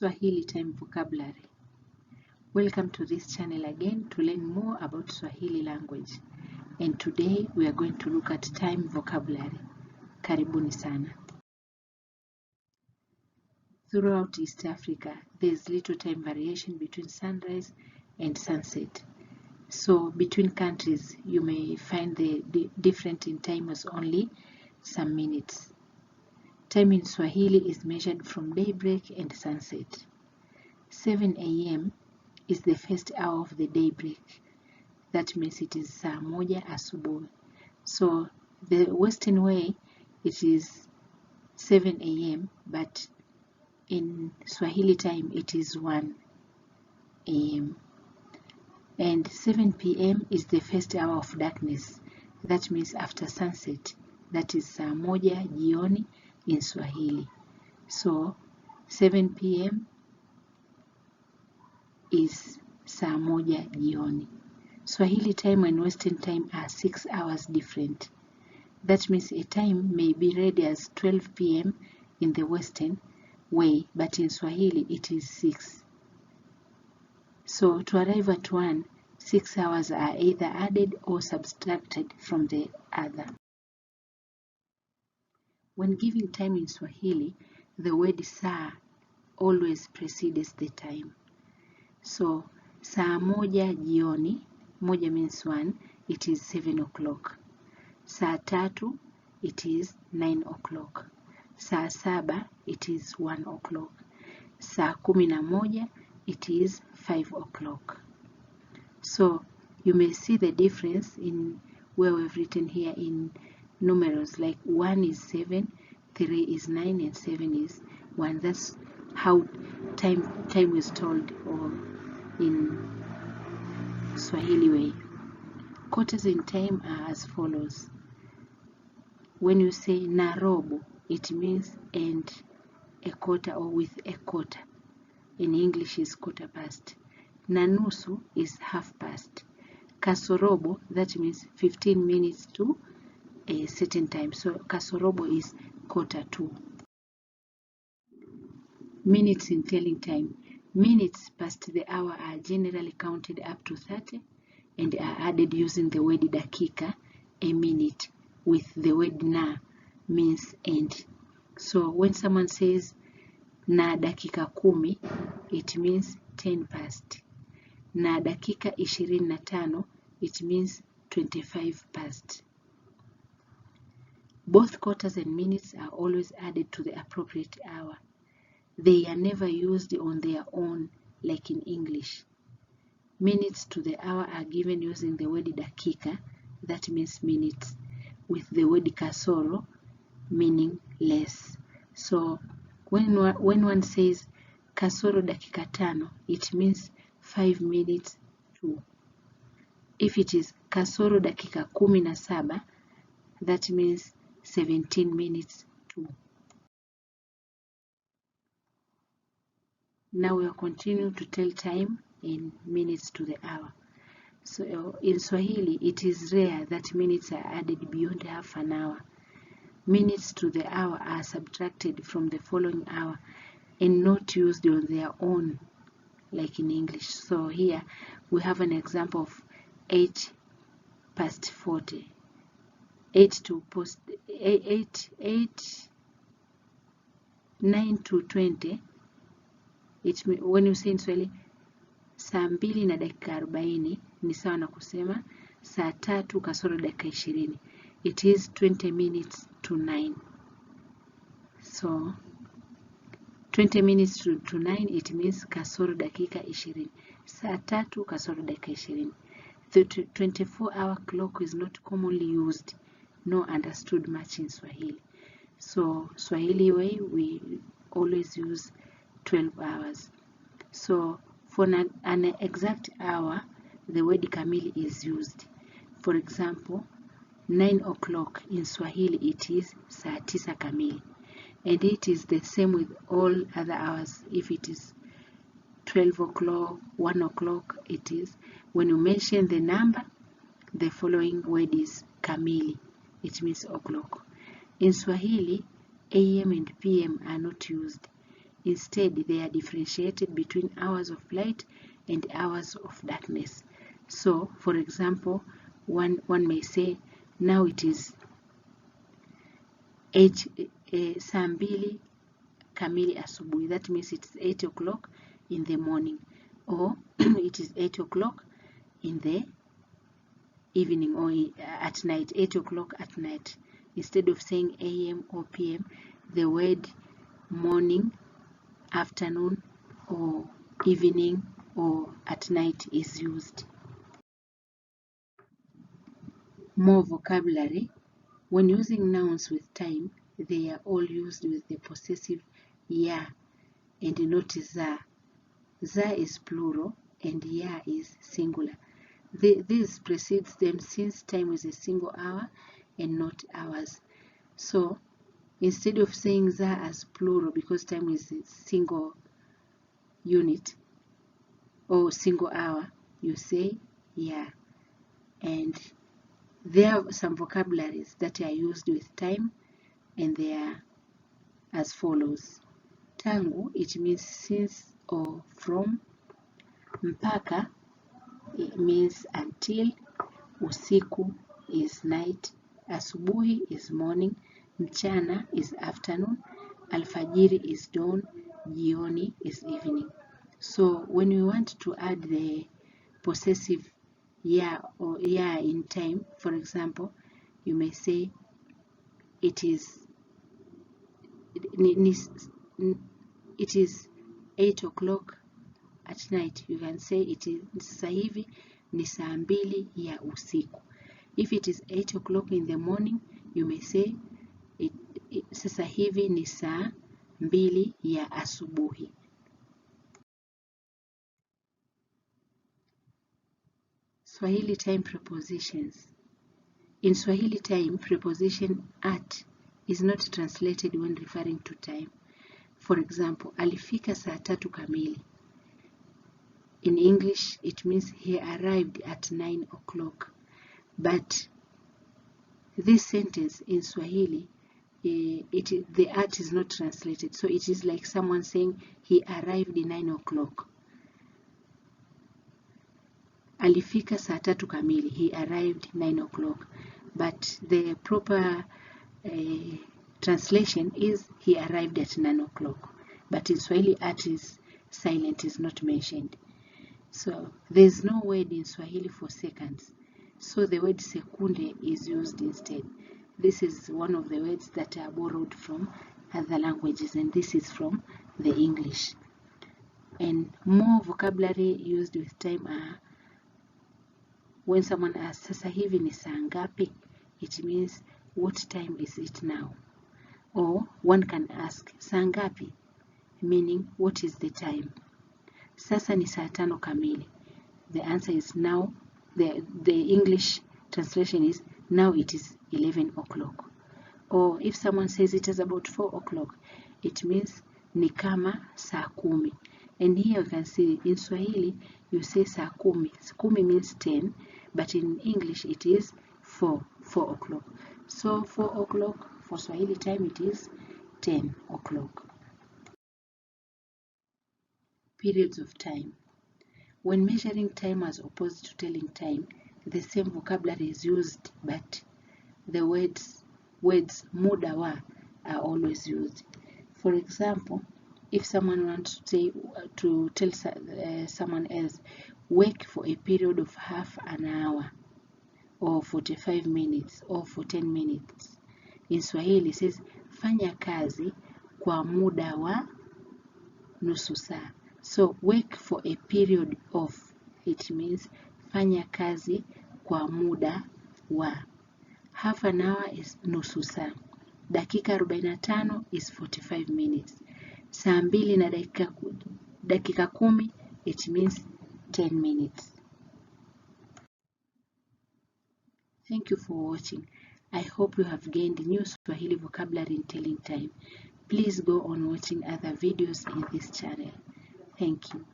Swahili time vocabulary. Welcome to this channel again to learn more about Swahili language. And today we are going to look at time vocabulary. Karibuni sana. Throughout East Africa, there is little time variation between sunrise and sunset. So between countries, you may find the difference in time as only some minutes. Time in Swahili is measured from daybreak and sunset. 7 a.m. is the first hour of the daybreak. That means it is saa moja asubuhi. So the Western way, it is 7 a.m. but in Swahili time it is 1 a.m. And 7 p.m. is the first hour of darkness. That means after sunset. That is saa moja jioni in Swahili. So 7 p.m. is saa moja jioni. Swahili time and Western time are 6 hours different. That means a time may be read as 12 p.m. in the Western way, but in Swahili it is 6. So to arrive at 1, 6 hours are either added or subtracted from the other. When giving time in Swahili, the word saa always precedes the time. So saa moja jioni, moja means 1, it is 7 o'clock. Saa tatu, it is 9 o'clock. Saa saba, it is 1 o'clock. Saa 11, it is 5 o'clock. So you may see the difference in where we've written here in numerals, like 1 is 7, 3 is 9, and 7 is 1. That's how time is told or in Swahili way. Quarters in time are as follows. When you say na robo, it means and a quarter or with a quarter. In English is quarter past. Na nusu is half past. Kasorobo, that means 15 minutes to a certain time. So kasorobo is quarter to. Minutes in telling time. Minutes past the hour are generally counted up to 30 and are added using the word dakika, a minute, with the word na, means and. So when someone says na dakika 10, it means 10 past. Na dakika 25, it means 25 past. Both quarters and minutes are always added to the appropriate hour. They are never used on their own like in English. Minutes to the hour are given using the word dakika, that means minutes, with the word kasoro, meaning less. So when one says kasoro dakika 5, it means 5 minutes to. If it is kasoro dakika 17, that means 17 minutes to. Now we will continue to tell time in minutes to the hour. So in Swahili, it is rare that minutes are added beyond half an hour. Minutes to the hour are subtracted from the following hour and not used on their own like in English. So here we have an example of 8 past 40. 9 to 20. When you say in Swahili, saa 2 na dakika 40 ni sawa na kusema saa 3 kasoro dakika 20. It is 20 minutes to 9. So 20 minutes to 9, it means kasoro dakika 20. Saa 3 kasoro dakika 20. The 24-hour clock is not commonly used nor understood much in Swahili. So Swahili way, we always use 12 hours. So for an exact hour, the word kamili is used. For example, 9 o'clock in Swahili, it is saa 9 kamili. And it is the same with all other hours. If it is 12 o'clock, 1 o'clock, it is. When you mention the number, the following word is kamili. It means o'clock. In Swahili, AM and PM are not used. Instead, they are differentiated between hours of light and hours of darkness. So, for example, one may say, now it is saa mbili kamili asubuhi. That means it's 8 o'clock in the morning, or it is 8 o'clock in the evening, or at night, 8 o'clock at night. Instead of saying AM or PM, the word morning, afternoon, or evening, or at night is used. More vocabulary. When using nouns with time, they are all used with the possessive ya and not za. Za is plural and ya is singular. This precedes them since time is a single hour and not hours. So instead of saying za as plural, because time is a single unit or single hour, you say ya. And there are some vocabularies that are used with time, and they are as follows. Tangu, it means since or from. Mpaka, it means until. Usiku is night. Asubuhi is morning. Mchana is afternoon. Alfajiri is dawn. Jioni is evening. So when we want to add the possessive ya or ya in time, for example, you may say it is 8 o'clock at night. You can say it is sasa hivi ni saa mbili ya usiku. If it is 8 o'clock in the morning, you may say sasa hivi ni saa mbili ya asubuhi. Swahili time prepositions. In Swahili time, preposition at is not translated when referring to time. For example, alifika saa 3 kamili. In English, it means he arrived at 9 o'clock. But this sentence in Swahili, the at is not translated. So it is like someone saying he arrived at 9 o'clock. Alifika saa 3 kamili. He arrived 9 o'clock. But the proper translation is he arrived at 9 o'clock. But in Swahili, at is silent, is not mentioned. So there's no word in Swahili for seconds. So the word sekunde is used instead. This is one of the words that are borrowed from other languages, and this is from the English. And more vocabulary used with time are when someone asks, sasa hivi ni saa ngapi? It means, what time is it now? Or one can ask, saa ngapi? Meaning, what is the time? Sasa ni saa 5 kamili. The answer is now. The English translation is, now it is 11 o'clock. Or if someone says it is about 4 o'clock, it means ni kama saa 10. And here you can see in Swahili, you say saa 10. Kumi means 10, but in English it is 4 o'clock. So 4 o'clock for Swahili time, it is 10 o'clock. Periods of time. When measuring time as opposed to telling time, the same vocabulary is used, but the words muda wa are always used. For example, if someone wants to tell someone else, work for a period of half an hour, or 45 minutes, or for 10 minutes. In Swahili, it says, fanya kazi kwa muda wa nusu saa. So work for a period of, it means fanya kazi kwa muda wa. Half an hour is nusu saa. Dakika 45 is 45 minutes. Saa 2 na dakika 10, it means 10 minutes. Thank you for watching. I hope you have gained new Swahili vocabulary in telling time. Please go on watching other videos in this channel. Thank you.